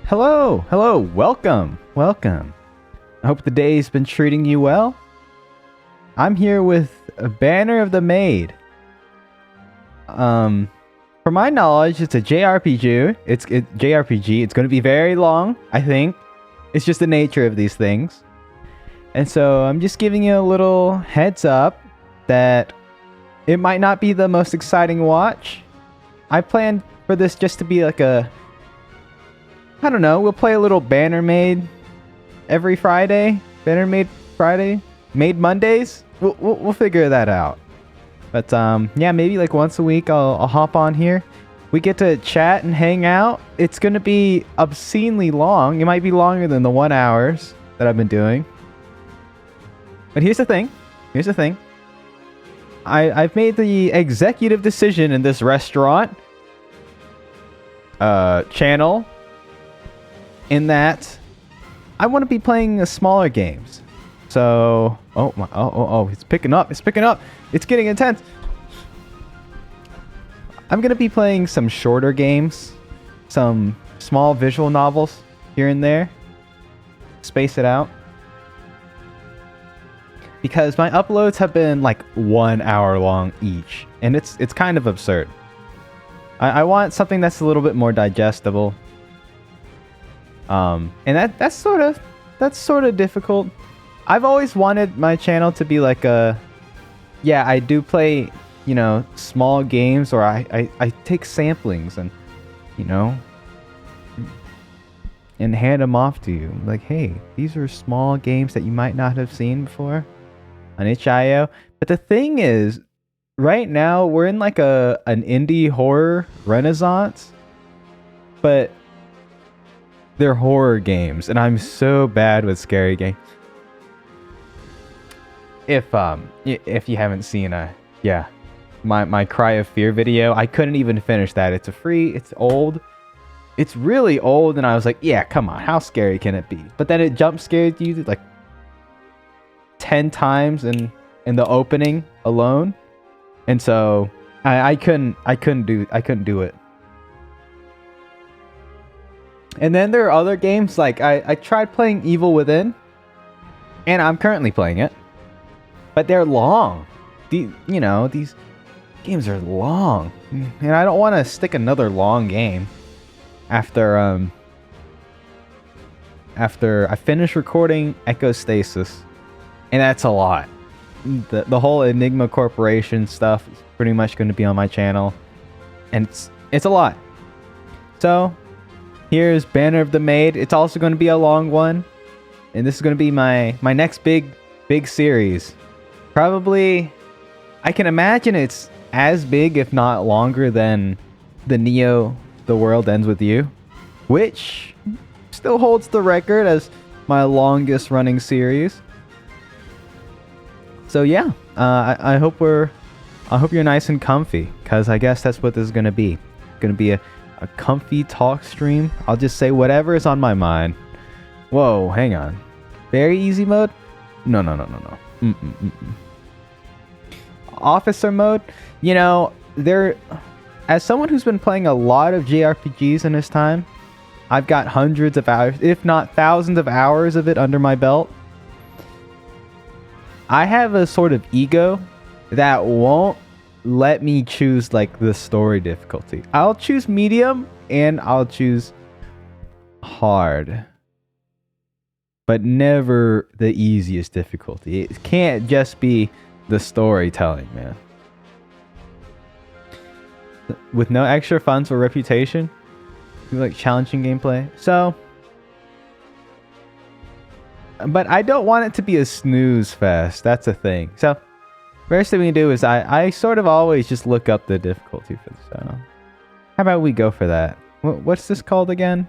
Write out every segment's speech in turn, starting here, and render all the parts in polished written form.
Hello, welcome. I hope the day's been treating you well. I'm here with a Banner of the Maid. From my knowledge, it's a JRPG. JRPG. It's going to be very long, I think. It's just the nature of these things. And so I'm just giving you a little heads up that it might not be the most exciting watch. I planned for this just to be like I don't know, we'll play a little Banner Maid every Friday. Banner Maid Friday? Maid Mondays? We'll figure that out. But yeah, maybe like once a week I'll hop on here. We get to chat and hang out. It's going to be obscenely long. It might be longer than the 1 hours that I've been doing. But here's the thing. I've made the executive decision in this restaurant channel in that I want to be playing smaller games. So, it's picking up. It's getting intense. I'm going to be playing some shorter games, some small visual novels here and there. Space it out. Because my uploads have been like 1 hour long each, and it's kind of absurd. I want something that's a little bit more digestible. And that's sort of difficult. I've always wanted my channel to be like I do play, small games, or I take samplings and, and hand them off to you. Like, hey, these are small games that you might not have seen before on itch.io. But the thing is, right now we're in like an indie horror renaissance, but they're horror games, and I'm so bad with scary games. If you haven't seen my Cry of Fear video, I couldn't even finish that. It's old. It's really old, and I was like, yeah, come on, how scary can it be? But then it jump scared you like 10 times in the opening alone. And so I couldn't do it. And then there are other games, like I tried playing Evil Within, and I'm currently playing it, but they're long. These games are long, and I don't want to stick another long game after I finish recording Echo Stasis, and that's a lot. The whole Enigma Corporation stuff is pretty much going to be on my channel, and it's a lot. So here's Banner of the Maid. It's also going to be a long one, and this is going to be my next big series. Probably, I can imagine it's as big, if not longer, than the Neo The World Ends With You, which still holds the record as my longest running series. So yeah, I hope you're nice and comfy, because I guess that's what this is going to be. It's going to be a comfy talk stream. I'll just say whatever is on my mind. Whoa, hang on. Very easy mode? No. Officer mode? As someone who's been playing a lot of JRPGs in this time, I've got hundreds of hours, if not thousands of hours of it under my belt. I have a sort of ego that won't let me choose like the story difficulty. I'll choose medium and I'll choose hard, but never the easiest difficulty. It can't just be the storytelling, man. With no extra funds or reputation, you like challenging gameplay. So, but I don't want it to be a snooze fest. That's a thing. So first thing we do is I sort of always just look up the difficulty for the show. How about we go for that? What's this called again?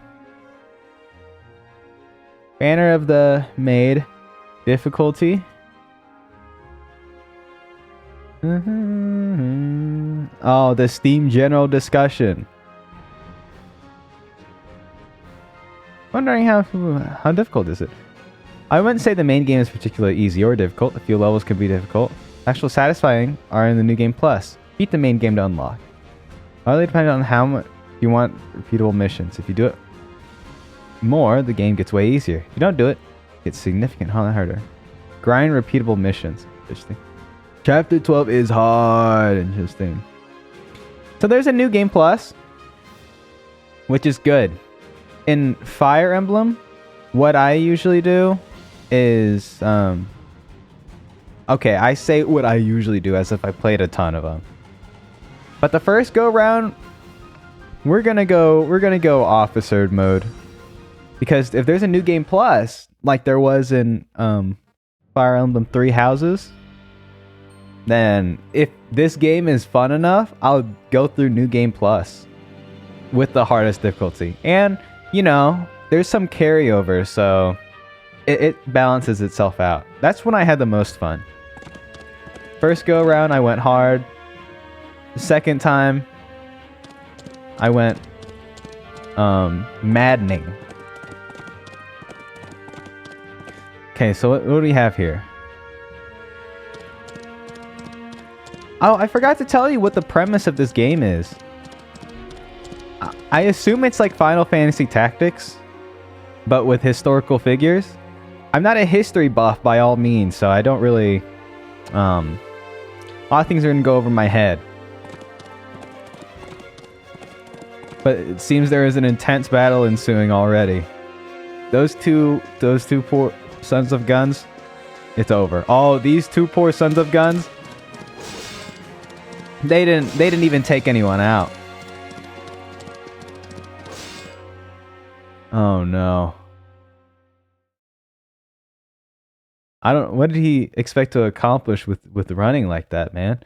Banner of the Maid difficulty. Oh, the Steam general discussion. Wondering how difficult is it? I wouldn't say the main game is particularly easy or difficult. A few levels can be difficult. Actual satisfying are in the New Game Plus. Beat the main game to unlock. Highly dependent on how much you want repeatable missions. If you do it more, the game gets way easier. If you don't do it, it gets significantly harder. Grind repeatable missions. Interesting. Chapter 12 is hard. Interesting. So there's a new game plus, which is good. In Fire Emblem, what I usually do is... okay, I say what I usually do as if I played a ton of them. But the first go round, we're gonna go officered mode. Because if there's a new game plus, like there was in Fire Emblem Three Houses, then if this game is fun enough, I'll go through New Game Plus with the hardest difficulty. And, you know, there's some carryover, so it balances itself out. That's when I had the most fun. First go around, I went hard. The second time, I went maddening. Okay, so what do we have here? Oh, I forgot to tell you what the premise of this game is. I assume it's like Final Fantasy Tactics, but with historical figures. I'm not a history buff by all means, so I don't really... a lot of things are going to go over my head. But it seems there is an intense battle ensuing already. Those two poor sons of guns, it's over. Oh, these two poor sons of guns, they didn't even take anyone out. Oh no. What did he expect to accomplish with running like that, man?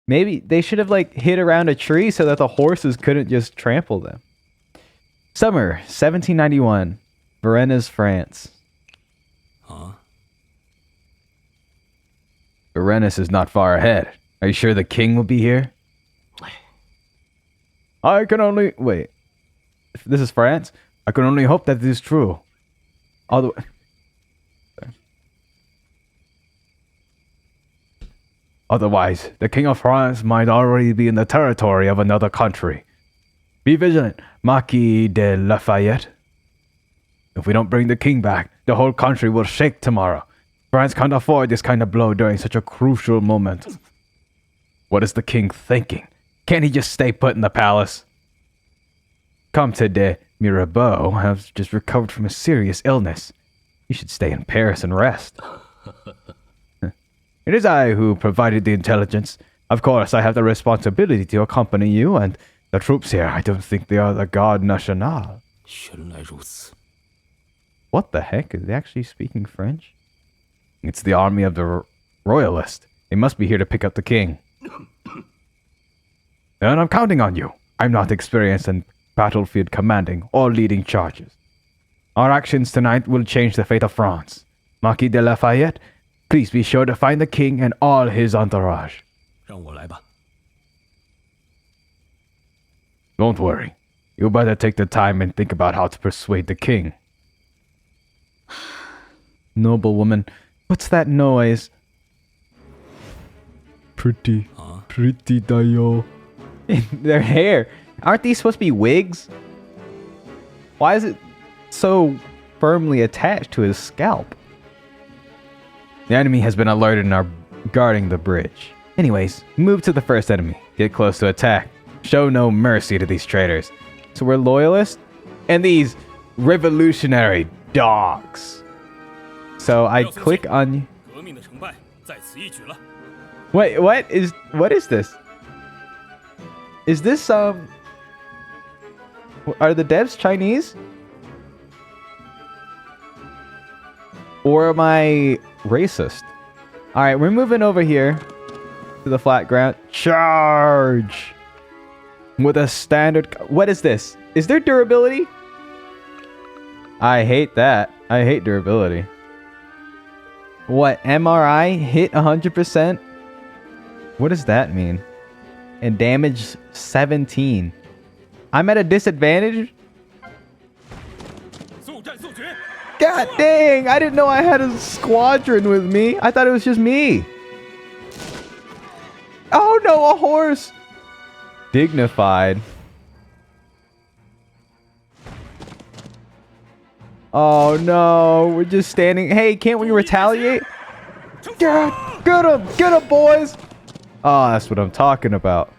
Maybe they should have like hid around a tree so that the horses couldn't just trample them. Summer 1791, Varennes, France. Huh? Varennes is not far ahead. Are you sure the king will be here? I can only... Wait. If this is France? I can only hope that this is true. Otherwise, the king of France might already be in the territory of another country. Be vigilant, Marquis de Lafayette. If we don't bring the king back, the whole country will shake tomorrow. France can't afford this kind of blow during such a crucial moment. What is the king thinking? Can't he just stay put in the palace? Comte de Mirabeau has just recovered from a serious illness. You should stay in Paris and rest. It is I who provided the intelligence. Of course, I have the responsibility to accompany you, and the troops here, I don't think they are the Garde Nationale. What the heck? Is they actually speaking French? It's the army of the Royalists. They must be here to pick up the king. And I'm counting on you. I'm not experienced in battlefield commanding or leading charges. Our actions tonight will change the fate of France. Marquis de Lafayette, please be sure to find the king and all his entourage. Don't worry. You better take the time and think about how to persuade the king. Noble woman, what's that noise? Pretty Dayo. Their hair. Aren't these supposed to be wigs? Why is it so firmly attached to his scalp? The enemy has been alerted and are guarding the bridge. Anyways, move to the first enemy. Get close to attack. Show no mercy to these traitors. So we're loyalists? And these revolutionary dogs. So I click on... Wait, what is this? Is this, are the devs Chinese? Or am I racist? Alright, we're moving over here to the flat ground. Charge! With a standard... What is this? Is there durability? I hate that. I hate durability. What? MRI? Hit 100%? What does that mean? And damage 17. I'm at a disadvantage? God dang! I didn't know I had a squadron with me. I thought it was just me. Oh no, a horse! Dignified. Oh no, we're just standing. Hey, can't we retaliate? Get him, boys. Oh, that's what I'm talking about.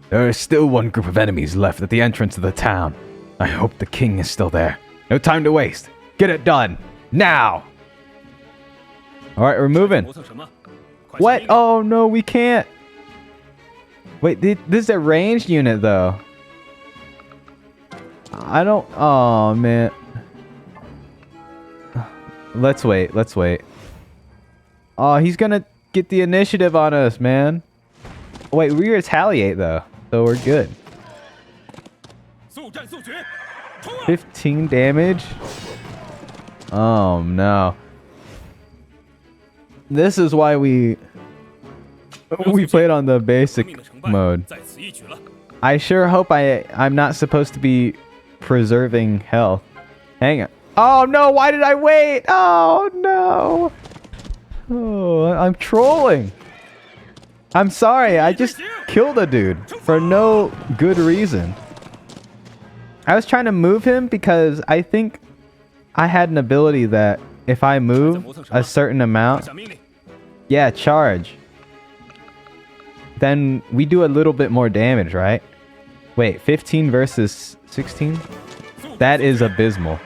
There is still one group of enemies left at the entrance of the town. I hope the king is still there. No time to waste. Get it done. Now. All right, we're moving. What? Oh, no, we can't. Wait, this is a ranged unit, though. I don't... Oh, man. Let's wait. Let's wait. Oh, he's gonna get the initiative on us, man. Wait, we retaliate, though. So we're good. 15 damage? Oh, no. This is why we played on the basic mode. I sure hope I'm not supposed to be preserving health. Hang on. Oh no, why did I wait? Oh no. Oh, I'm trolling. I'm sorry, I just killed a dude for no good reason. I was trying to move him because I think I had an ability that if I move a certain amount, yeah, charge, then we do a little bit more damage, right? Wait, 15 versus 16? That is abysmal.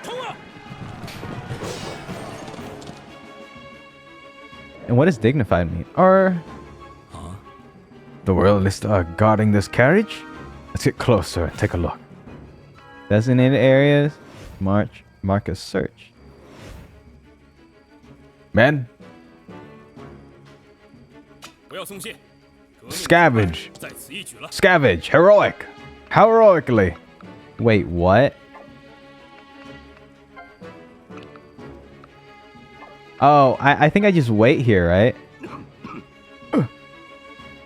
And what does dignified mean? Or... The royalists are guarding this carriage? Let's get closer and take a look. Designated areas. Mark as search. Men. Scavenge. Scavenge. Heroic. Heroically. Wait, what? Oh, I think I just wait here, right?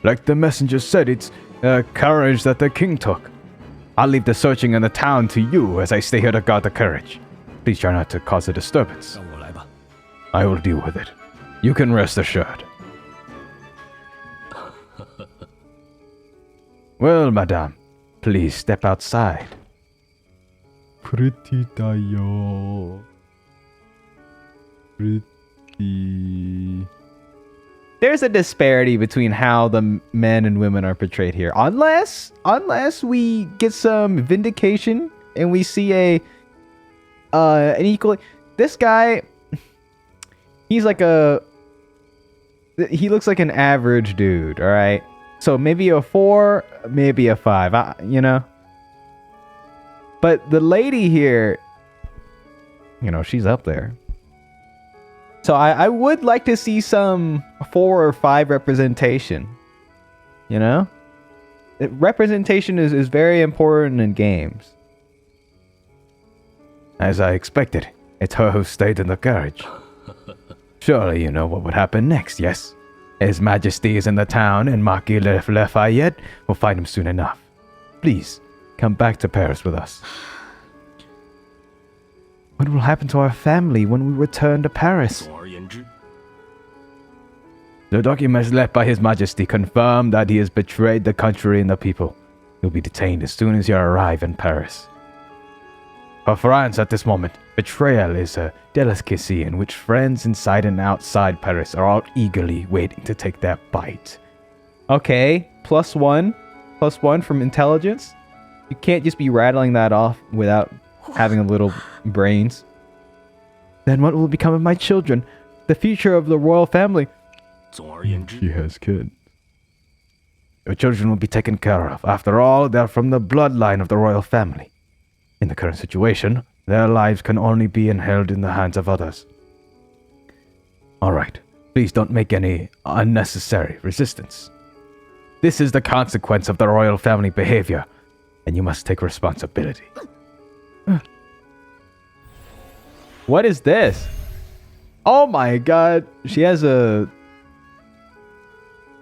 Like the messenger said, it's a carriage that the king took. I'll leave the searching in the town to you as I stay here to guard the carriage. Please try not to cause a disturbance. I will deal with it. You can rest assured. Well, madame, please step outside. Pretty tayo. Pretty... There's a disparity between how the men and women are portrayed here. Unless we get some vindication and we see an equally... This guy, he looks like an average dude, all right? So maybe a 4, maybe a 5, you know? But the lady here, you know, she's up there. So I would like to see some 4 or 5 representation. You know? Representation is very important in games. As I expected, it's her who stayed in the carriage. Surely you know what would happen next, yes? His Majesty is in the town and Marquis Lafayette will find him soon enough. Please, come back to Paris with us. What will happen to our family when we return to Paris? The documents left by His Majesty confirm that he has betrayed the country and the people. He'll be detained as soon as you arrive in Paris. For France at this moment, betrayal is a delicacy in which friends inside and outside Paris are all eagerly waiting to take their bite. Okay, +1 from intelligence. You can't just be rattling that off without having a little brains. Then what will become of my children? The future of the royal family? She has kids. Your children will be taken care of. After all, they're from the bloodline of the royal family. In the current situation, their lives can only be held in the hands of others. Alright, please don't make any unnecessary resistance. This is the consequence of the royal family behavior, and you must take responsibility. What is this? Oh my god. She has a...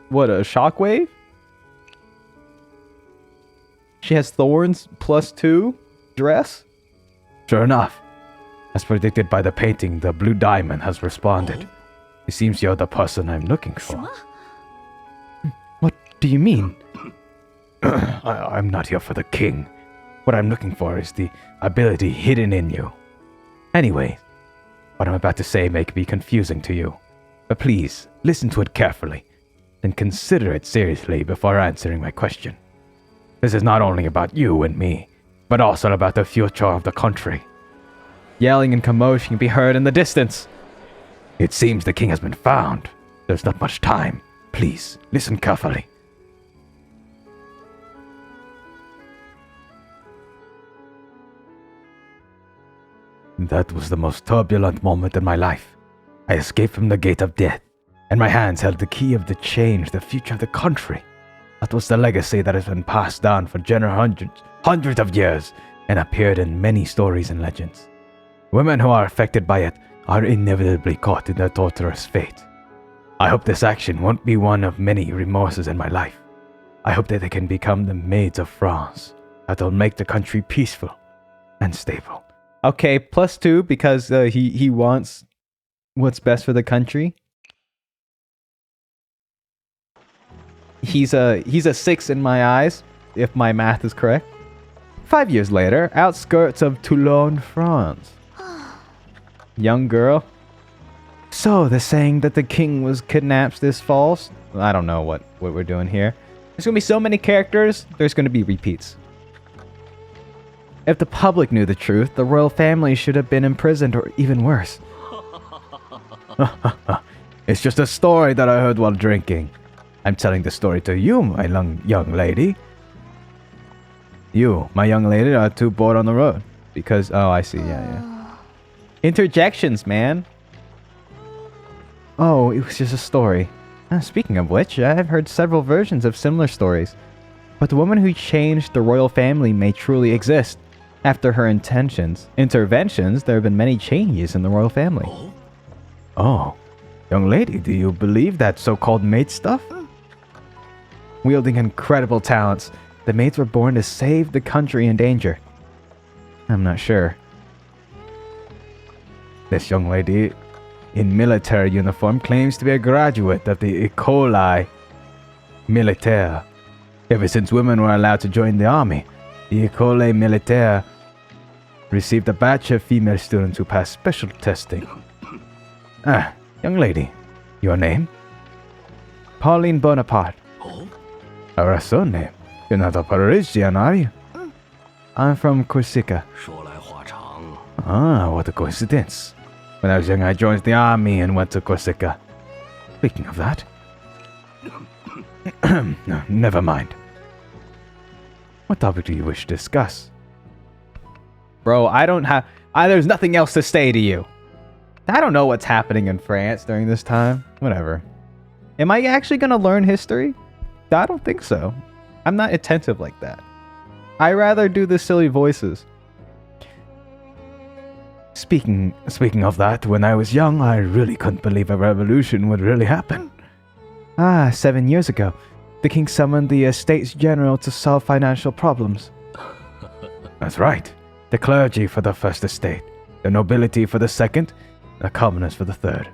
What, a shockwave? She has thorns +2 dress? Sure enough. As predicted by the painting, the blue diamond has responded. It seems you're the person I'm looking for. What do you mean? I'm not here for the king. What I'm looking for is the ability hidden in you. Anyway, what I'm about to say may be confusing to you, but please listen to it carefully, then consider it seriously before answering my question. This is not only about you and me, but also about the future of the country. Yelling and commotion can be heard in the distance. It seems the king has been found. There's not much time. Please, listen carefully. That was the most turbulent moment in my life. I escaped from the gate of death, and my hands held the key of the change, the future of the country. That was the legacy that has been passed down for hundreds of years and appeared in many stories and legends. Women who are affected by it are inevitably caught in their torturous fate. I hope this action won't be one of many remorses in my life. I hope that they can become the maids of France, that will make the country peaceful and stable. Okay, +2 because he wants what's best for the country. He's a 6 in my eyes, if my math is correct. 5 years later, outskirts of Toulon, France. Young girl. So, the saying that the king was kidnapped is false? I don't know what we're doing here. There's going to be so many characters, there's going to be repeats. If the public knew the truth, the royal family should have been imprisoned or even worse. It's just a story that I heard while drinking. I'm telling the story to you, my young lady. You, my young lady, are too bored on the road. Because, oh, I see, yeah. Interjections, man. Oh, it was just a story. Speaking of which, I've heard several versions of similar stories. But the woman who changed the royal family may truly exist. After her interventions, there have been many changes in the royal family. Oh, young lady, do you believe that so-called maid stuff? Wielding incredible talents, the maids were born to save the country in danger. I'm not sure. This young lady in military uniform claims to be a graduate of the École Militaire. Ever since women were allowed to join the army, the École Militaire received a batch of female students who passed special testing. Young lady, your name? Pauline Bonaparte. Our surname? You're not a Parisian, are you? I'm from Corsica. What a coincidence. When I was young, I joined the army and went to Corsica. Speaking of that... No, never mind. What topic do you wish to discuss? Bro, there's nothing else to say to you. I don't know what's happening in France during this time. Whatever. Am I actually going to learn history? I don't think so. I'm not attentive like that. I rather do the silly voices. Speaking of that, when I was young, I really couldn't believe a revolution would really happen. 7 years ago, the king summoned the Estates General to solve financial problems. That's right. The clergy for the first estate, the nobility for the second, the commoners for the third.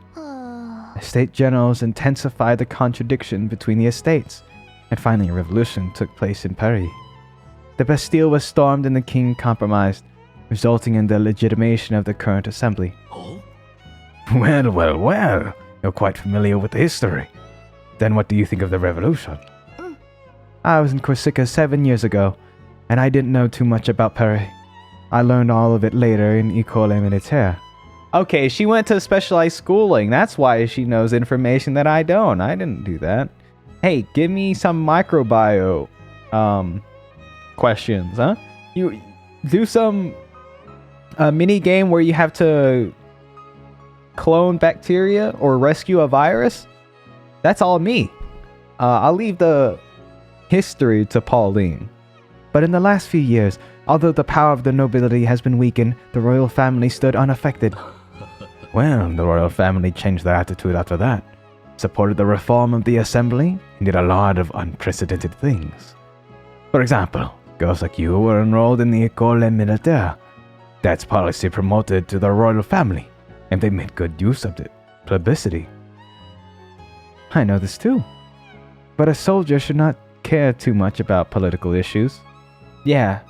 Estate generals intensified the contradiction between the estates, and finally a revolution took place in Paris. The Bastille was stormed and the king compromised, resulting in the legitimation of the current assembly. Well, you're quite familiar with the history. Then what do you think of the revolution? I was in Corsica 7 years ago, and I didn't know too much about Paris. I learned all of it later in École Militaire. Okay, she went to specialized schooling. That's why she knows information that I don't. I didn't do that. Hey, give me some microbio questions, huh? You do some mini game where you have to clone bacteria or rescue a virus. That's all me. I'll leave the history to Pauline. But in the last few years, although the power of the nobility has been weakened, the royal family stood unaffected. Well, the royal family changed their attitude after that, supported the reform of the assembly, and did a lot of unprecedented things. For example, girls like you were enrolled in the École Militaire. That's policy promoted to the royal family, and they made good use of it. Publicity. I know this too. But a soldier should not care too much about political issues. Yeah,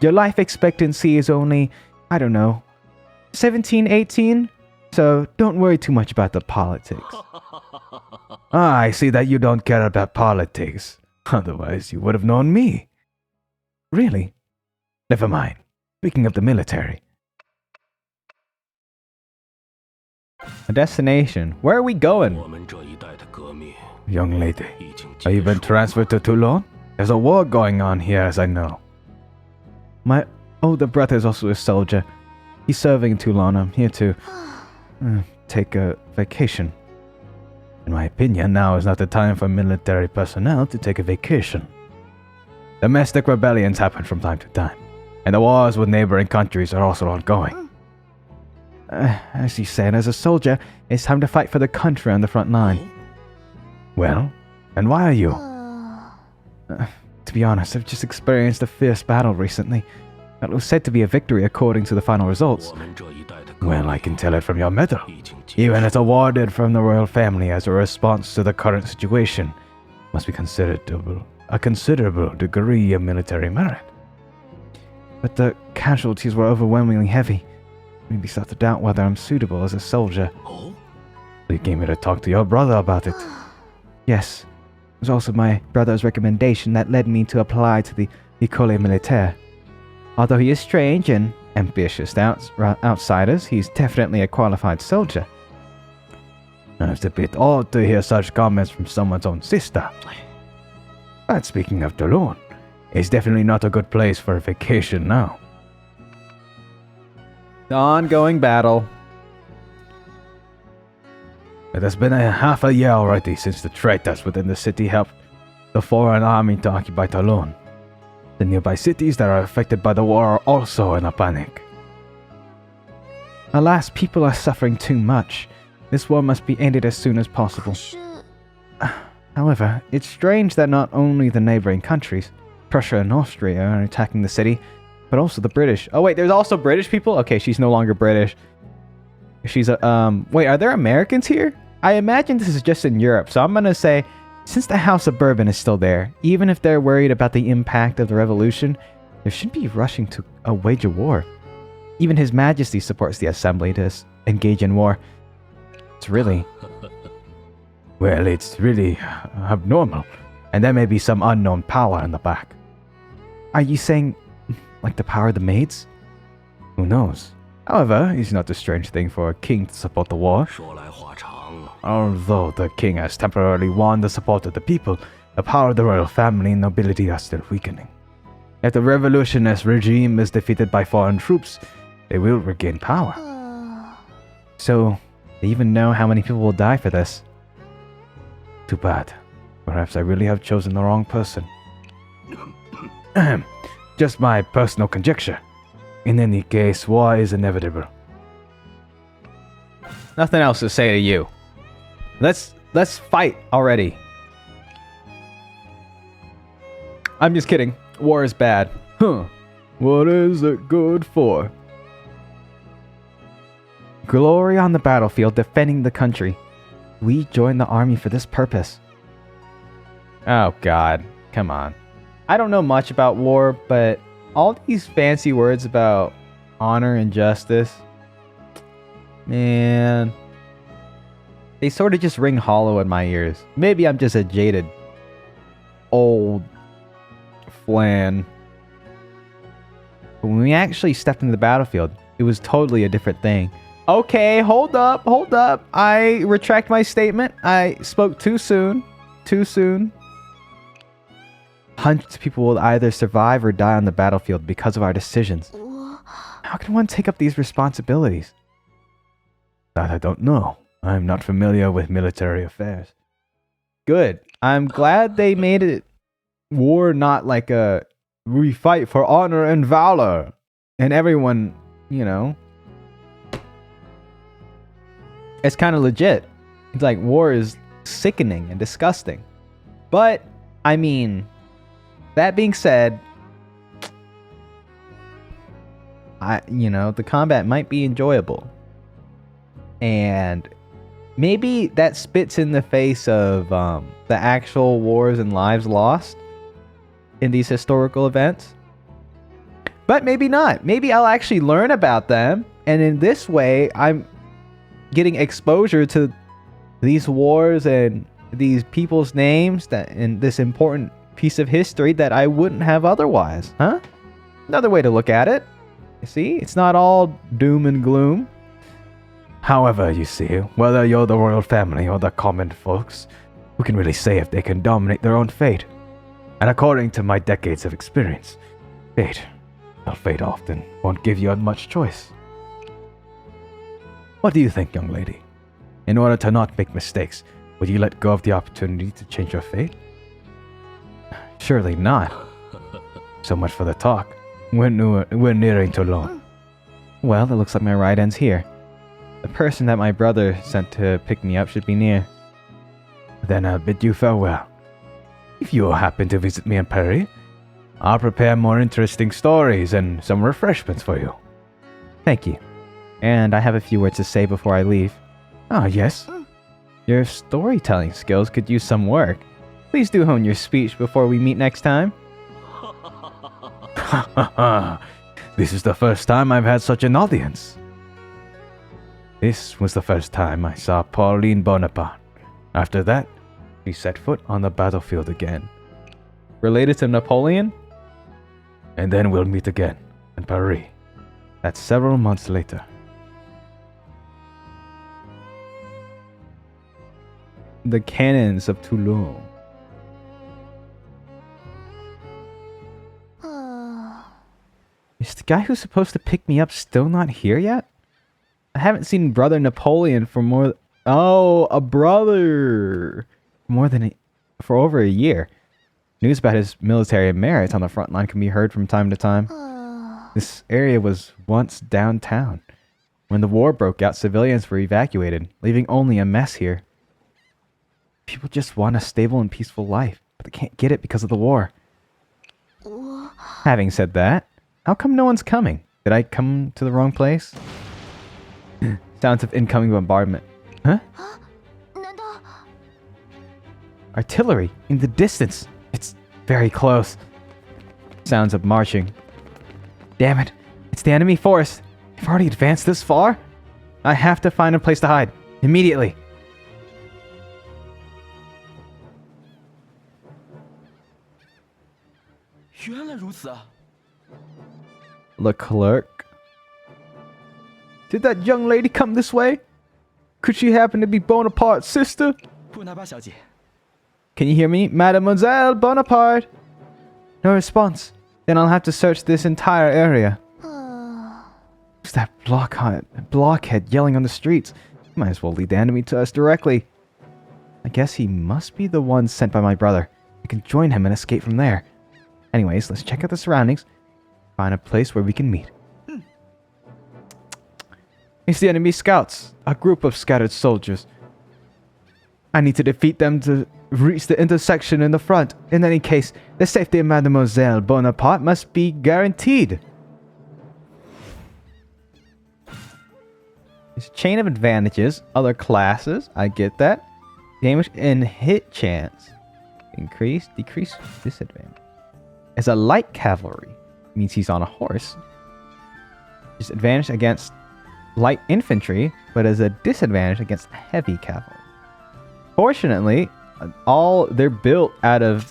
Your life expectancy is only, I don't know, 17, 18? So don't worry too much about the politics. Ah, I see that you don't care about politics. Otherwise, you would have known me. Really? Never mind. Speaking of the military. A destination. Where are we going? Young lady, have you been transferred to Toulon? There's a war going on here, as I know. My older brother is also a soldier. He's serving in Toulon. I'm here to take a vacation. In my opinion, now is not the time for military personnel to take a vacation. Domestic rebellions happen from time to time, and the wars with neighboring countries are also ongoing. As you said, as a soldier, it's time to fight for the country on the front line. Well, and why are you? To be honest, I've just experienced a fierce battle recently. It was said to be a victory according to the final results. Well, I can tell it from your medal. Even it's awarded from the royal family as a response to the current situation. Must be considered a considerable degree of military merit. But the casualties were overwhelmingly heavy. Maybe start to doubt whether I'm suitable as a soldier. You came here to talk to your brother about it. Yes. It was also my brother's recommendation that led me to apply to the École Militaire. Although he is strange and ambitious to outsiders, he's definitely a qualified soldier. It's a bit odd to hear such comments from someone's own sister. But speaking of Toulon, it's definitely not a good place for a vacation now. The ongoing battle. It has been half a year already since the traitors within the city helped the foreign army to occupy Toulon. The nearby cities that are affected by the war are also in a panic. Alas, people are suffering too much. This war must be ended as soon as possible. However, it's strange that not only the neighboring countries, Prussia and Austria, are attacking the city, but also the British. Oh wait, there's also British people? Okay, she's no longer British. She's a, wait, are there Americans here? I imagine this is just in Europe, so I'm gonna say, since the House of Bourbon is still there, even if they're worried about the impact of the revolution, they shouldn't be rushing to wage a war. Even His Majesty supports the Assembly to engage in war. It's really... Well, it's really abnormal, and there may be some unknown power in the back. Are you saying, like the power of the maids? Who knows? However, it's not a strange thing for a king to support the war. Although the king has temporarily won the support of the people, the power of the royal family and nobility are still weakening. If the revolutionist regime is defeated by foreign troops, they will regain power. So, they even know how many people will die for this. Too bad. Perhaps I really have chosen the wrong person. Just my personal conjecture. In any case, war is inevitable. Nothing else to say to you. Let's fight already. I'm just kidding. War is bad. Huh. What is it good for? Glory on the battlefield defending the country. We joined the army for this purpose. Oh god. Come on. I don't know much about war, but all these fancy words about honor and justice, man, they sort of just ring hollow in my ears. Maybe I'm just a jaded, old flan. But when we actually stepped into the battlefield, it was totally a different thing. Okay, hold up. I retract my statement. I spoke too soon. Hundreds of people will either survive or die on the battlefield because of our decisions. How can one take up these responsibilities? That I don't know. I'm not familiar with military affairs. Good. I'm glad they made it war not like a we fight for honor and valor. And everyone, you know, it's kind of legit. It's like war is sickening and disgusting. But, I mean, that being said, the combat might be enjoyable. And maybe that spits in the face of the actual wars and lives lost in these historical events. But maybe not. Maybe I'll actually learn about them, and in this way, I'm getting exposure to these wars and these people's names that in this important piece of history that I wouldn't have otherwise. Huh? Another way to look at it. You see, it's not all doom and gloom. However, you see, whether you're the royal family or the common folks, who can really say if they can dominate their own fate? And according to my decades of experience, fate often won't give you much choice. What do you think, young lady? In order to not make mistakes, would you let go of the opportunity to change your fate? Surely not. So much for the talk. We're nearing Toulon. Well, it looks like my ride ends here. The person that my brother sent to pick me up should be near. Then I'll bid you farewell. If you happen to visit me in Paris, I'll prepare more interesting stories and some refreshments for you. Thank you. And I have a few words to say before I leave. Ah, yes. Your storytelling skills could use some work. Please do hone your speech before we meet next time. This is the first time I've had such an audience. This was the first time I saw Pauline Bonaparte. After that, she set foot on the battlefield again. Related to Napoleon? And then we'll meet again in Paris. That's several months later. The cannons of Toulon. Is the guy who's supposed to pick me up still not here yet? I haven't seen Brother Napoleon for more... Oh, a brother! For over a year. News about his military merits on the front line can be heard from time to time. This area was once downtown. When the war broke out, civilians were evacuated, leaving only a mess here. People just want a stable and peaceful life, but they can't get it because of the war. Having said that, how come no one's coming? Did I come to the wrong place? Sounds of incoming bombardment. Huh? Artillery in the distance. It's very close. Sounds of marching. Damn it. It's the enemy force. They've already advanced this far? I have to find a place to hide. Immediately. Leclerc. Did that young lady come this way? Could she happen to be Bonaparte's sister? Can you hear me? Mademoiselle Bonaparte? No response. Then I'll have to search this entire area. Who's that blockhead yelling on the streets? Might as well lead the enemy to us directly. I guess he must be the one sent by my brother. I can join him and escape from there. Anyways, let's check out the surroundings. Find a place where we can meet. It's the enemy scouts. A group of scattered soldiers. I need to defeat them to reach the intersection in the front. In any case, the safety of Mademoiselle Bonaparte must be guaranteed. There's a chain of advantages. Other classes. I get that. Damage and hit chance. Increase, decrease, disadvantage. As a light cavalry, means he's on a horse. Disadvantage against light infantry, but as a disadvantage against heavy cavalry. Fortunately, they're built out of...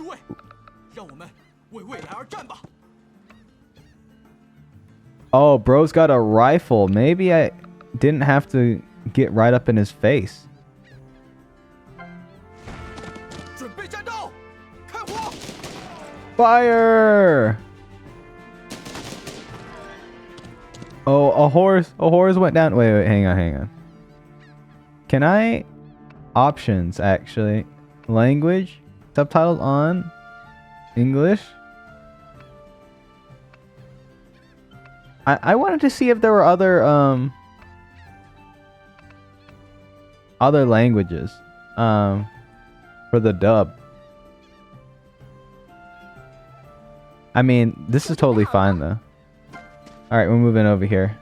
Oh, bro's got a rifle. Maybe I didn't have to get right up in his face. Fire! Oh, a horse went down. Wait, hang on. Can I... Options, actually. Language. Subtitles on. English. I wanted to see if there were other languages. For the dub. I mean, this is totally fine, though. Alright, we're moving over here.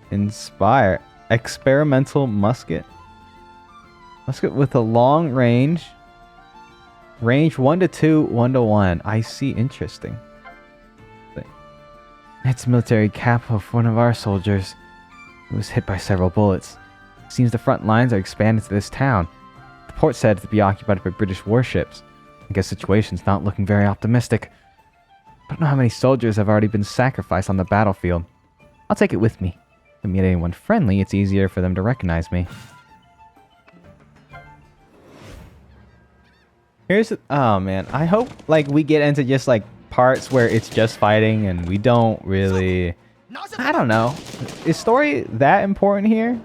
Inspire. Experimental musket. Musket with a long range. Range 1 to 2, 1 to 1. I see. Interesting. It's a military cap of one of our soldiers who was hit by several bullets. Seems the front lines are expanding to this town. The port said to be occupied by British warships. I guess the situation's not looking very optimistic. I don't know how many soldiers have already been sacrificed on the battlefield. I'll take it with me. If I meet anyone friendly, it's easier for them to recognize me. Oh man, I hope like we get into just like parts where it's just fighting and we don't really, I don't know. Is story that important here?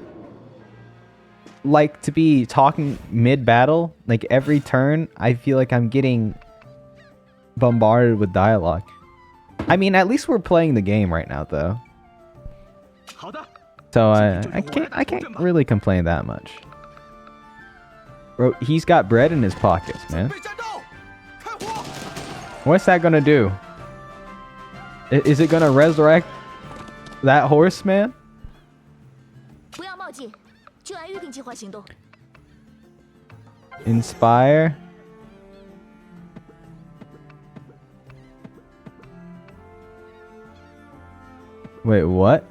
Like to be talking mid-battle, like every turn, I feel like I'm getting bombarded with dialogue. I mean, at least we're playing the game right now though. So I can't really complain that much. Bro, he's got bread in his pockets, man. What's that gonna do? Is it gonna resurrect that horse, man? Inspire. Wait, what?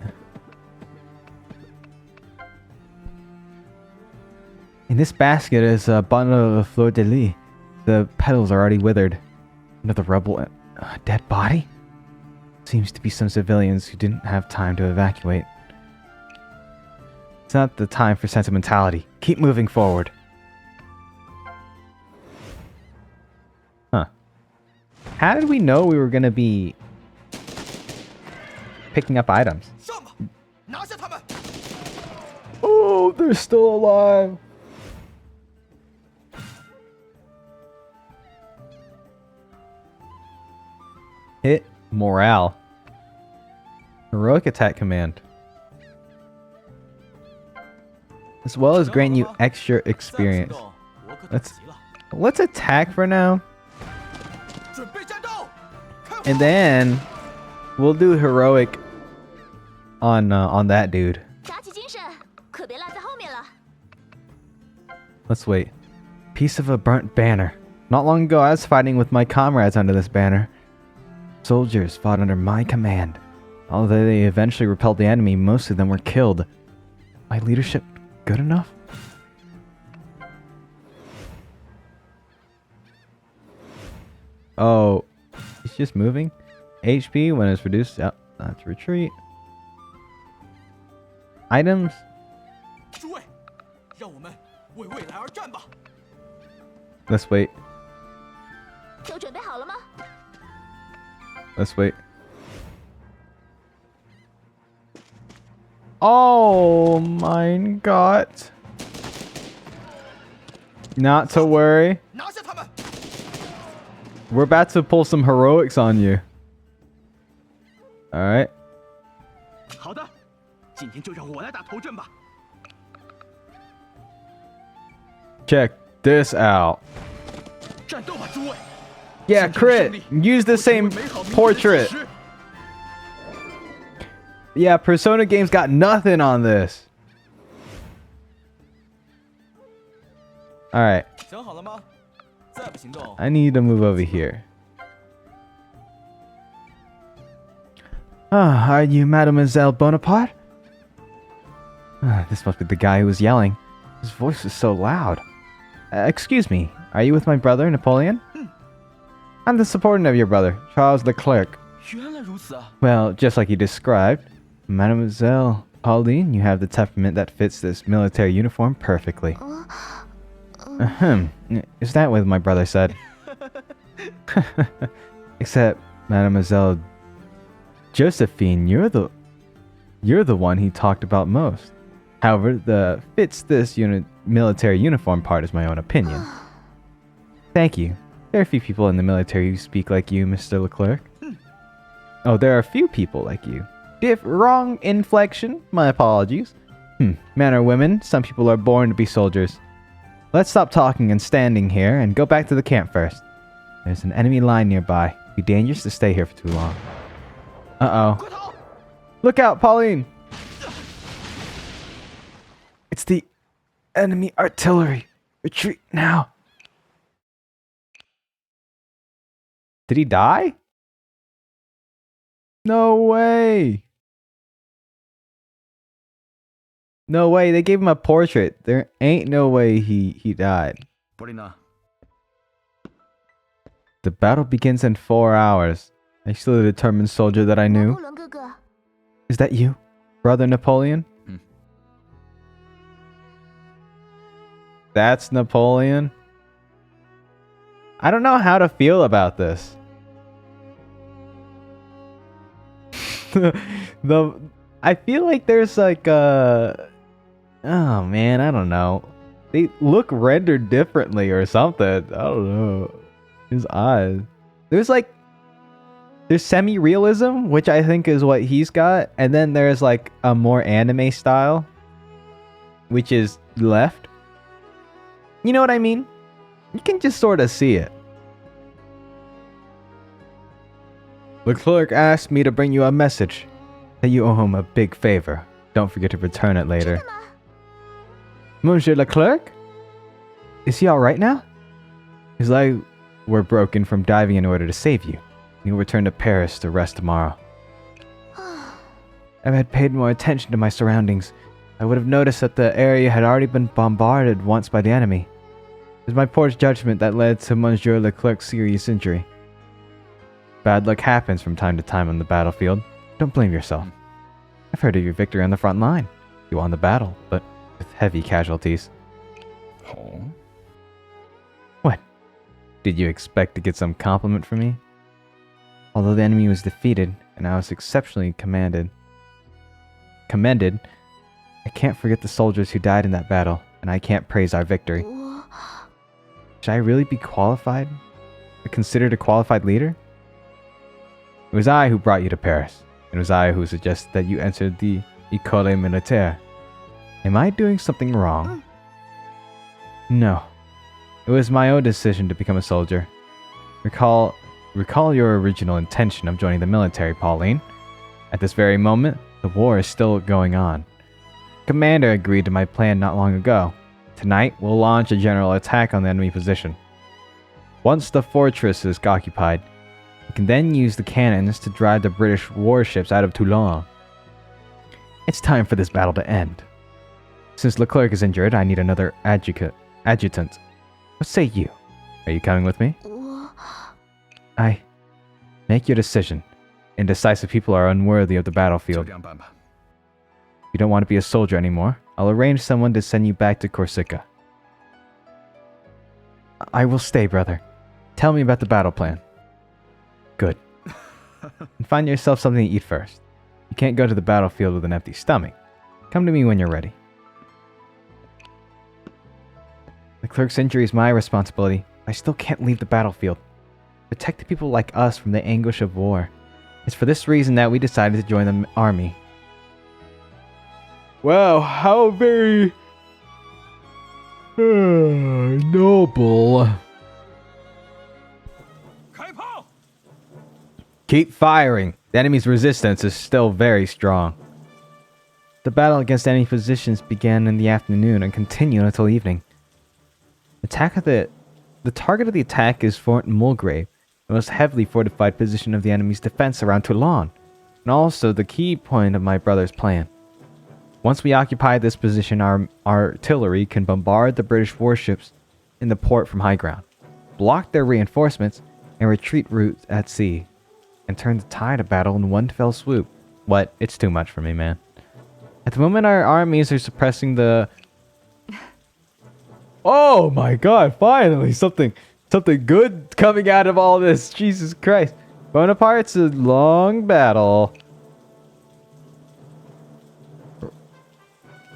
In this basket is a bundle of fleur de lis. The petals are already withered. Another rebel, dead body? Seems to be some civilians who didn't have time to evacuate. It's not the time for sentimentality. Keep moving forward. Huh. How did we know we were gonna be picking up items? Oh, they're still alive. Hit morale. Heroic attack command. As well as grant you extra experience. Let's attack for now. And then we'll do heroic on that dude. Let's wait. Piece of a burnt banner. Not long ago I was fighting with my comrades under this banner. Soldiers fought under my command. Although they eventually repelled the enemy, most of them were killed. My leadership good enough? Oh, he's just moving? HP when it's reduced. Oh, that's retreat. Items? Let's wait. Let's wait. Oh my god. Not to worry. We're about to pull some heroics on you. Alright. Check this out. Yeah, crit. Use the same portrait. Yeah, Persona games got nothing on this. Alright. I need to move over here. Ah, are you Mademoiselle Bonaparte? This must be the guy who was yelling. His voice is so loud. Excuse me, are you with my brother, Napoleon? I'm the subordinate of your brother, Charles Leclerc. Well, just like you described, Mademoiselle Pauline, you have the temperament that fits this military uniform perfectly. Is that what my brother said? Except, Mademoiselle Josephine, you're the one he talked about most. However, the fits this military uniform part is my own opinion. Thank you. There are a few people in the military who speak like you, Mr. Leclerc. Oh, there are a few people like you. Wrong inflection. My apologies. Men or women, some people are born to be soldiers. Let's stop talking and standing here and go back to the camp first. There's an enemy line nearby. It'd be dangerous to stay here for too long. Uh-oh. Look out, Pauline! It's the enemy artillery. Retreat now. Did he die? No way. No way. They gave him a portrait. There ain't no way he died. The battle begins in 4 hours. Are you still the determined soldier that I knew? Is that you, Brother Napoleon? That's Napoleon? I don't know how to feel about this. I feel like there's like oh man, I don't know. They look rendered differently or something. I don't know. His eyes. There's semi-realism, which I think is what he's got, and then there's like a more anime style, which is left. You know what I mean? You can just sort of see it. Leclerc asked me to bring you a message that you owe him a big favor. Don't forget to return it later. Monsieur Leclerc? Is he alright now? His legs were broken from diving in order to save you. He'll return to Paris to rest tomorrow. If I had paid more attention to my surroundings, I would have noticed that the area had already been bombarded once by the enemy. It was my poor judgment that led to Monsieur Leclerc's serious injury. Bad luck happens from time to time on the battlefield. Don't blame yourself. I've heard of your victory on the front line. You won the battle, but with heavy casualties. Oh. What? Did you expect to get some compliment from me? Although the enemy was defeated, and I was exceptionally commended, I can't forget the soldiers who died in that battle, and I can't praise our victory. Should I really be qualified? Or considered a qualified leader? It was I who brought you to Paris. It was I who suggested that you entered the École Militaire. Am I doing something wrong? No. It was my own decision to become a soldier. Recall your original intention of joining the military, Pauline. At this very moment, the war is still going on. Commander agreed to my plan not long ago. Tonight, we'll launch a general attack on the enemy position. Once the fortress is occupied, we can then use the cannons to drive the British warships out of Toulon. It's time for this battle to end. Since Leclerc is injured, I need another adjutant. What say you? Are you coming with me? Make your decision. Indecisive people are unworthy of the battlefield. If you don't want to be a soldier anymore, I'll arrange someone to send you back to Corsica. I will stay, brother. Tell me about the battle plan. Good. And find yourself something to eat first. You can't go to the battlefield with an empty stomach. Come to me when you're ready. The clerk's injury is my responsibility. I still can't leave the battlefield. Protect the people like us from the anguish of war. It's for this reason that we decided to join the army. Wow, how very noble. Keep firing. The enemy's resistance is still very strong. The battle against enemy positions began in the afternoon and continued until evening. The target of the attack is Fort Mulgrave, the most heavily fortified position of the enemy's defense around Toulon, and also the key point of my brother's plan. Once we occupy this position, our artillery can bombard the British warships in the port from high ground, block their reinforcements, and retreat routes at sea, and turn the tide of battle in one fell swoop. What? It's too much for me, man. At the moment, our armies are suppressing the... Oh my god, finally! Something good coming out of all this. Jesus Christ. Bonaparte's a long battle.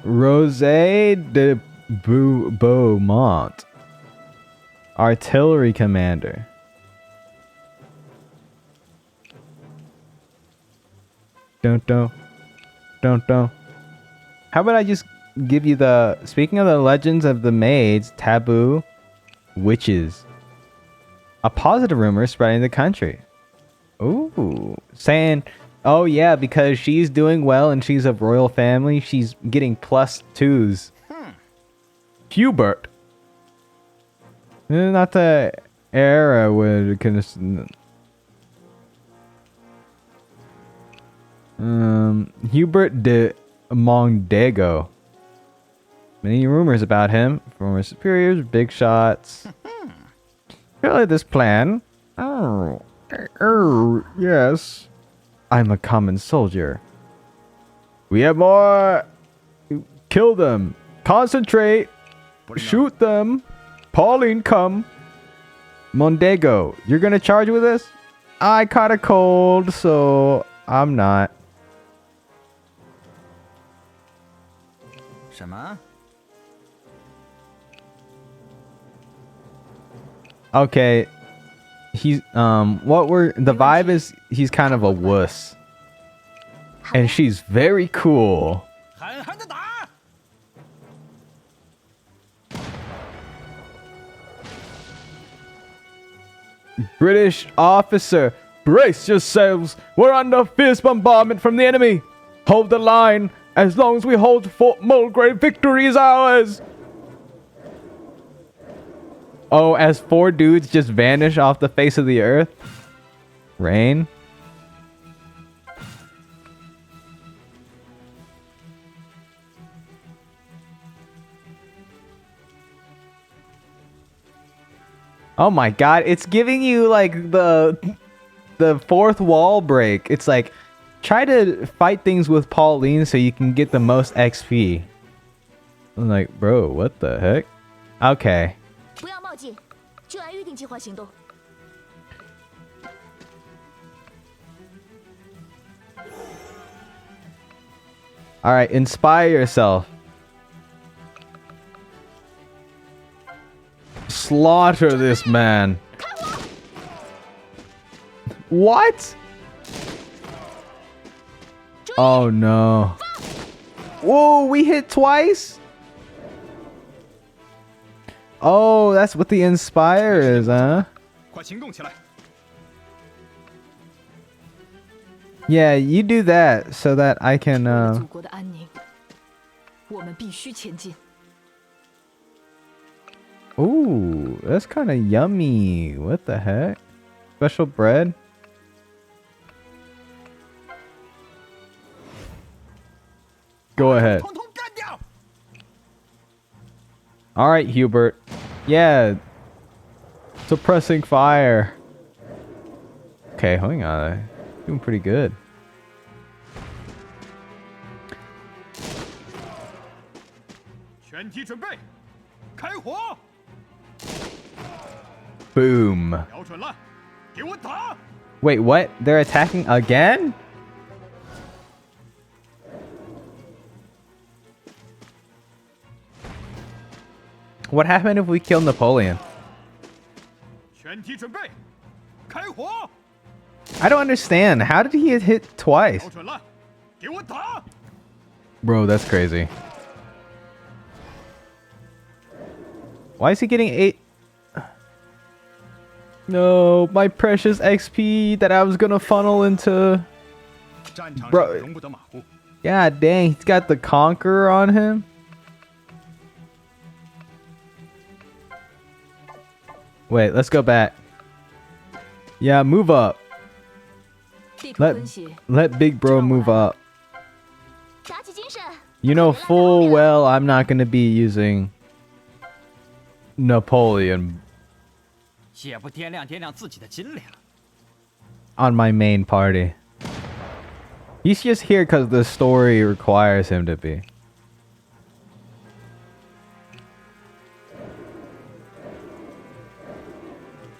Rosé de Beaumont. Artillery commander. Don't. How about I just give you the... Speaking of the legends of the maids, taboo, witches. A positive rumor is spreading the country. Ooh. Saying, oh yeah, because she's doing well and she's of royal family, she's getting +2s. Hubert. Not the era would... Hubert de Mondego. Many rumors about him. Former superiors, big shots. Really, this plan? Oh, yes. I'm a common soldier. We have more. Kill them. Concentrate. Shoot them. Pauline, come. Mondego, you're gonna charge with this? I caught a cold, so I'm not. 什么？ Okay. He's the vibe is he's kind of a wuss. And she's very cool. 狠狠的打！ British officer, brace yourselves. We're under fierce bombardment from the enemy. Hold the line. As long as we hold Fort Mulgrave, victory is ours. Oh, as 4 dudes just vanish off the face of the earth. Rain. Oh my god, it's giving you like the fourth wall break. It's like try to fight things with Pauline so you can get the most XP. I'm like, bro, what the heck? Okay. 不要冒进，就按预定计划行动。 All right, inspire yourself. Slaughter this man. What? Oh no. Whoa, we hit twice? Oh, that's what the inspire is, huh? 快行动起来！ Yeah, you do that so that I can 祖国的安宁，我们必须前进。 Ooh, that's kind of yummy. What the heck? Special bread? Go ahead. 统统干掉！ All right, Hubert. Yeah. Suppressing fire. Okay, hang on. Doing pretty good. Boom. 瞄准了，给我打！ Wait, what? They're attacking again? What happened if we kill Napoleon? 全体准备，开火！ I don't understand. How did he get hit twice? 瞄准了，给我打！ Bro, that's crazy. Why is he getting 8? No, my precious XP that I was gonna funnel into... 战场上 Bro. 容不得马虎。 God dang, he's got the Conqueror on him. Wait, let's go back. Yeah, move up. 地图分析， Let Big Bro move up. 打起精神。 You know full well I'm not gonna be using Napoleon 也不掂量掂量自己的斤两。 on my main party. He's just here because the story requires him to be.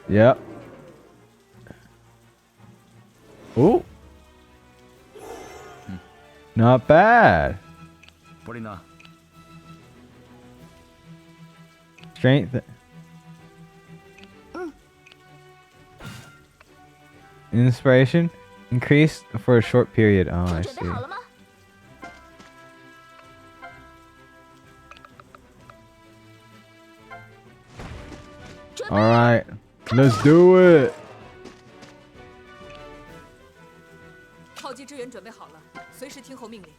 Yep. Ooh. Not bad. 布里娜， Strength. Inspiration increased for a short period. Oh, I 准 see. 备好了吗？ All right, let's do it. 炮击支援准备好了，随时听候命令。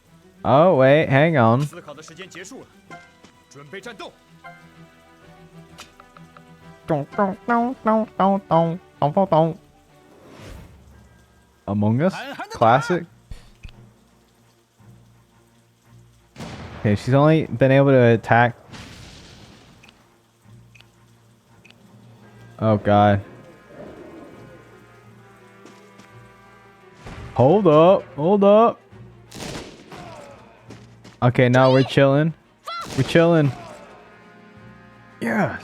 Oh wait, hang on. 思考的时间结束了，准备战斗。 Among Us, classic. Okay, she's only been able to attack. Oh god. Hold up. Hold up. Okay, now we're chilling. We're chilling. Yes.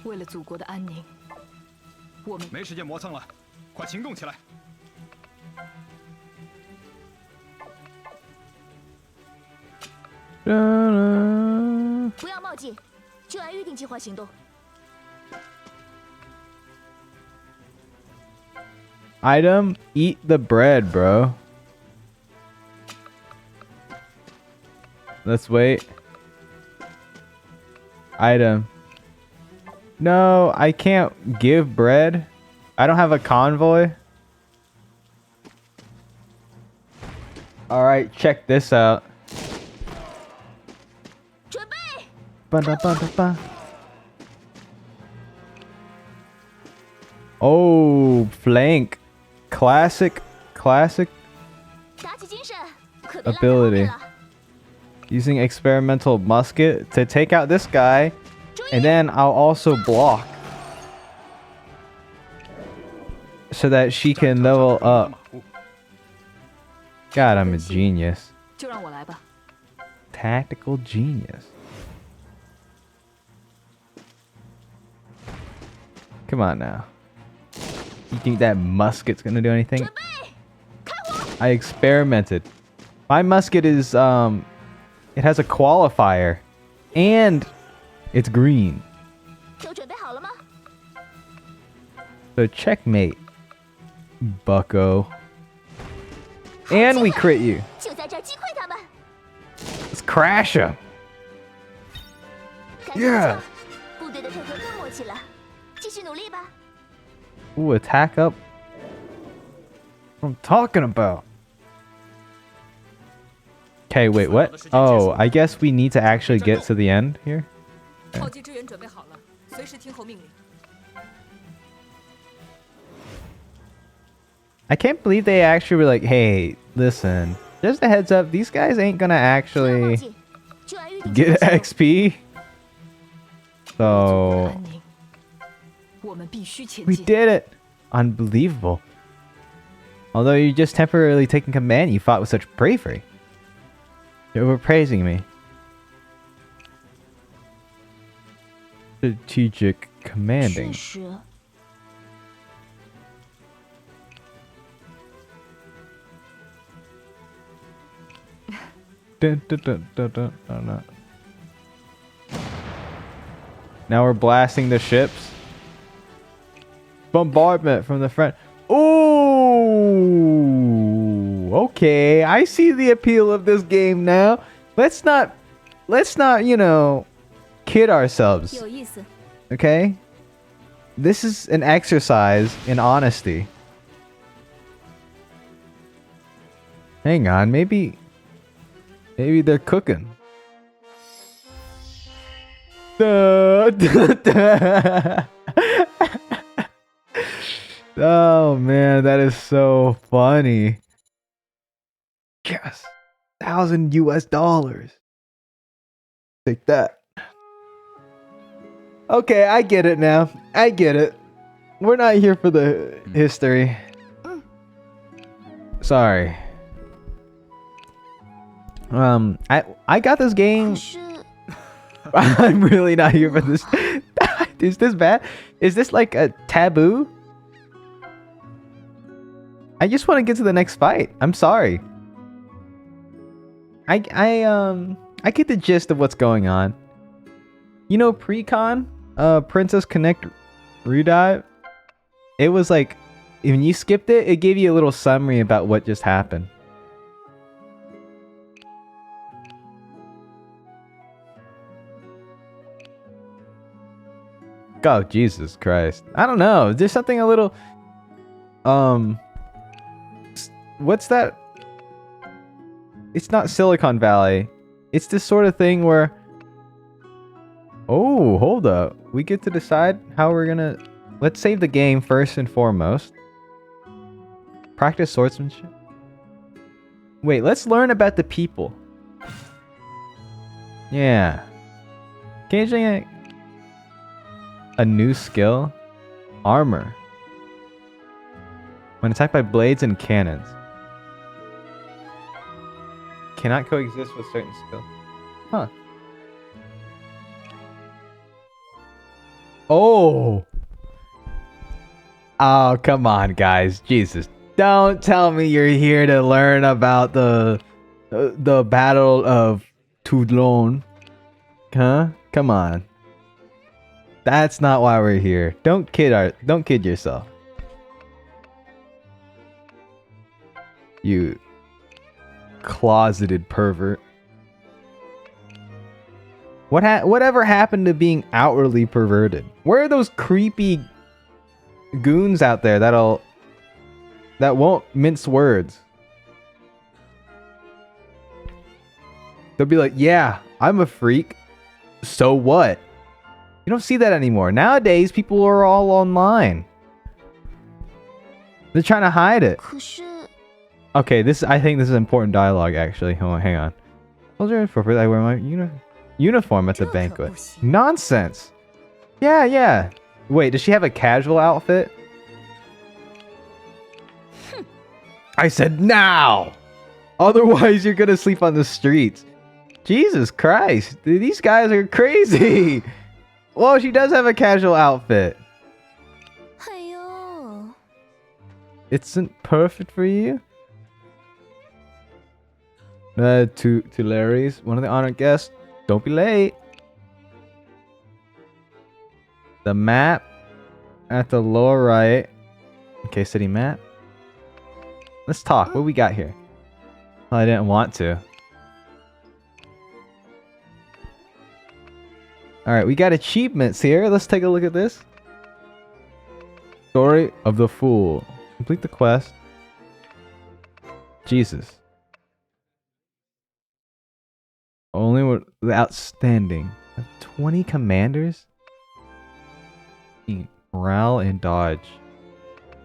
为了祖国的安宁，我们没时间磨蹭了，快行动起来！ 不要冒进，就按预定计划行动。 Item, eat the bread, bro. Let's wait. Item. No, I can't give bread. I don't have a convoy. Alright, check this out. 准备， Ba-da-ba-da-ba. Oh, flank. Classic. 打起精神，可别落在后 Ability. 面了。 Using experimental musket to take out this guy. And then I'll also block. So that she can level up. God, I'm a genius. 就让我来吧。 Tactical genius. Come on now. You think that musket's gonna do anything? 准备，开火！ I experimented. My musket is it has a qualifier and it's green. 都准备好了吗？ So checkmate, bucko. And we crit you. 就在这儿击溃他们。 Let's crash him. 感觉不 Yeah. 错，部队的配合更默契了，继续努力吧。 Ooh, attack up. What I'm talking about. Okay, wait, what? Oh, I guess we need to actually get to the end here. 炮击支援准备好了，随时听候命令。 I can't believe they actually were like, hey, listen, just a heads up, these guys ain't gonna 不要冒 actually 进，就按预定计划 get 行动。 XP. 为了祖国的 So 安宁，我们必须前 we 进。 did it. Unbelievable. Although you just temporarily taking command, you fought with such bravery. You're overpraising me. Strategic 确 commanding. 实， Dun, dun, dun, dun, dun, dun, dun. Now we're blasting the ships. Bombardment from the front. Ooh, okay. I see the appeal of this game now. Let's not, you know, kid ourselves. 有意思。 Okay? This is an exercise in honesty. Hang on, maybe they're cooking. Duh, duh, duh. Oh man, that is so funny. Yes. $1,000 US. Take that. Okay, I get it now. I get it. We're not here for the history. Sorry. I got this 可 game. 是， I'm really not here for this. Is this bad? Is this like a taboo? I just want to get to the next fight. I'm sorry. I get the gist of what's going on. You know, pre-con, Princess Connect Redive. It was like when you skipped it, it gave you a little summary about what just happened. Oh, Jesus Christ. I don't know. There's something a little... What's that? It's not Silicon Valley. It's this sort of thing where... Oh, hold up. We get to decide how we're gonna... Let's save the game first and foremost. Practice swordsmanship. Wait, let's learn about the people. Yeah. Occasionally a new skill. Armor. When attacked by blades and cannons. Cannot coexist with certain skills. Huh. Oh! Oh, come on, guys. Jesus. Don't tell me you're here to learn about the Battle of Toulon. Huh? Come on. That's not why we're here. Don't kid yourself. You closeted pervert. Whatever happened to being outwardly perverted? Where are those creepy goons out there that won't mince words? They'll be like, yeah, I'm a freak. So what? You don't see that anymore. Nowadays, people are all online. They're trying to hide it. 可是 Okay, I think this is important dialogue, actually. Hold on, hang on. Those are appropriate. I wear my uniform at the banquet. Nonsense. Yeah. Wait, does she have a casual outfit? I said now! Otherwise, you're gonna sleep on the streets. Jesus Christ. Dude, these guys are crazy. Well, she does have a casual outfit. 哎呦， Isn't perfect for you? To Larry's, one of the honored guests. Don't be late. The map at the lower right. Okay, city map. Let's talk. What we got here? Well, I didn't want to. Alright, we got achievements here. Let's take a look at this. Story of the Fool. Complete the quest. Jesus. Only with the outstanding. 20 commanders? Morale and dodge.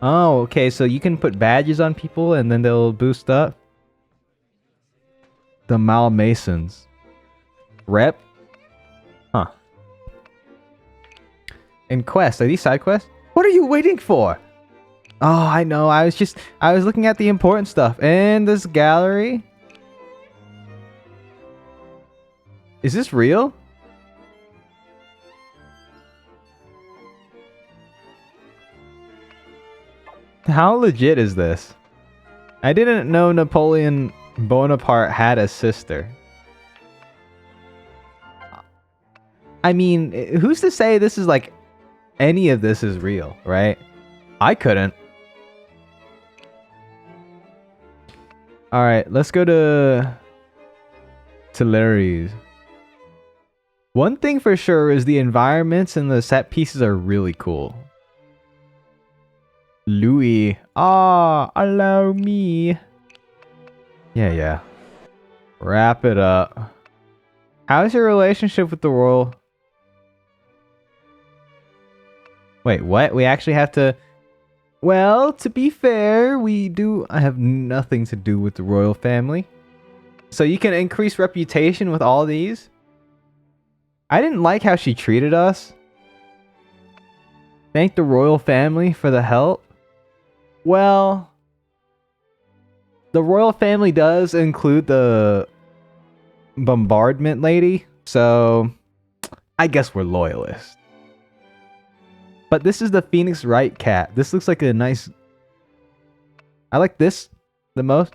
Oh, okay, so you can put badges on people and then they'll boost up. The Malmasons. Rep? Huh. And quests. Are these side quests? What are you waiting for? Oh, I know. I was looking at the important stuff. And this gallery. Is this real? How legit is this? I didn't know Napoleon Bonaparte had a sister. I mean, who's to say this is like any of this is real, right? I couldn't. All right, let's go to Larry's. One thing for sure is the environments and the set pieces are really cool. Louis. Allow me. Yeah. Wrap it up. How's your relationship with the royal? Wait, what? We actually have to... Well, to be fair, I have nothing to do with the royal family. So you can increase reputation with all these? I didn't like how she treated us. Thank the royal family for the help. Well, the royal family does include the bombardment lady, so I guess we're loyalists. But this is the Phoenix Wright cat. This looks like a nice... I like this the most.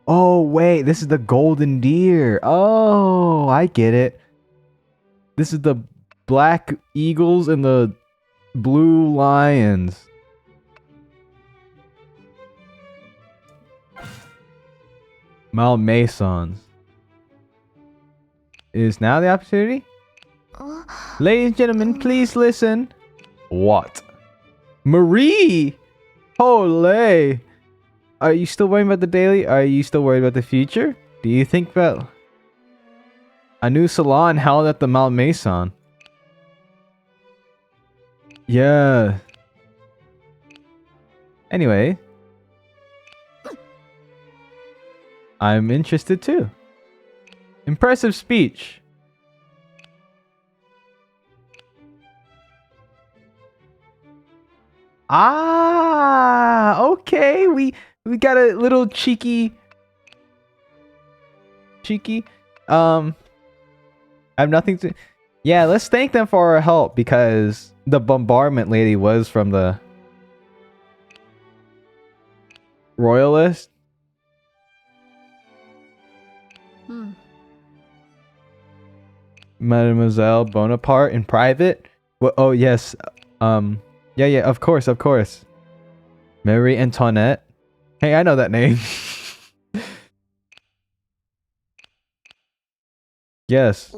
Oh, wait, this is the golden deer. Oh, I get it. This is the black eagles and the blue lions. Malmasons. Is now the opportunity? Ladies and gentlemen, please listen. What? Marie! Holy! Are you still worried about the daily? Are you still worried about the future? Do you think about a new salon held at the Malmaison? Yeah. Anyway. I'm interested too. Impressive speech. Ah, okay. We got a little cheeky. I have nothing to. Yeah, let's thank them for our help because the bombardment lady was from the royalist. Mademoiselle Bonaparte in private. Well, oh yes. Yeah, of course. Marie Antoinette. Hey, I know that name. Yes.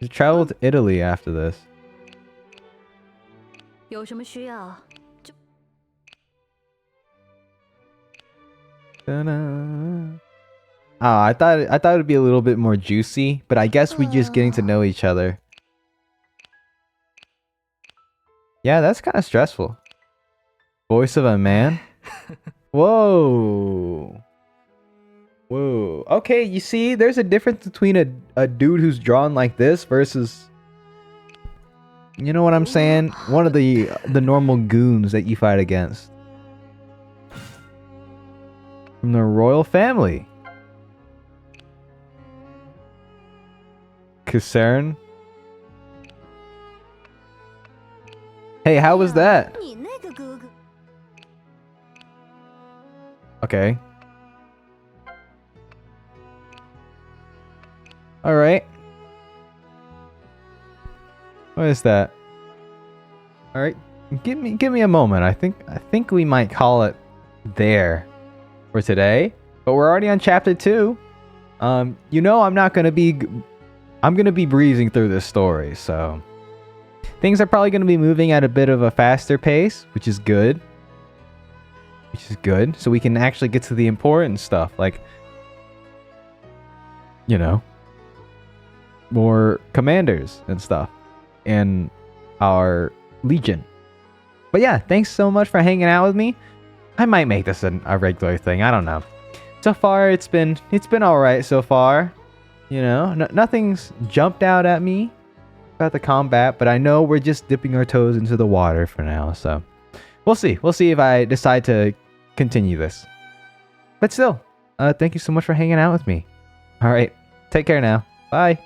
She traveled to Italy after this. 有什么需要？ Oh, I thought it'd be a little bit more juicy, but I guess we're just getting to know each other. Yeah, that's kind of stressful. Voice of a man? Whoa. Okay, you see, there's a difference between a dude who's drawn like this versus, you know what I'm saying? One of the normal goons that you fight against. From the royal family. Concern. Hey, how was that? 你那个哥哥。 Okay. All right. What is that? All right. Give me a moment. I think we might call it there for today. But we're already on chapter 2. You know I'm gonna be breezing through this story, so things are probably gonna be moving at a bit of a faster pace, which is good. So we can actually get to the important stuff, like, you know, more commanders and stuff in our legion. But yeah, thanks so much for hanging out with me. I might make this a regular thing. I don't know. So far, it's been all right so far. You know, nothing's jumped out at me about the combat, but I know we're just dipping our toes into the water for now. So we'll see. We'll see if I decide to continue this. But still, thank you so much for hanging out with me. All right, take care now. Bye.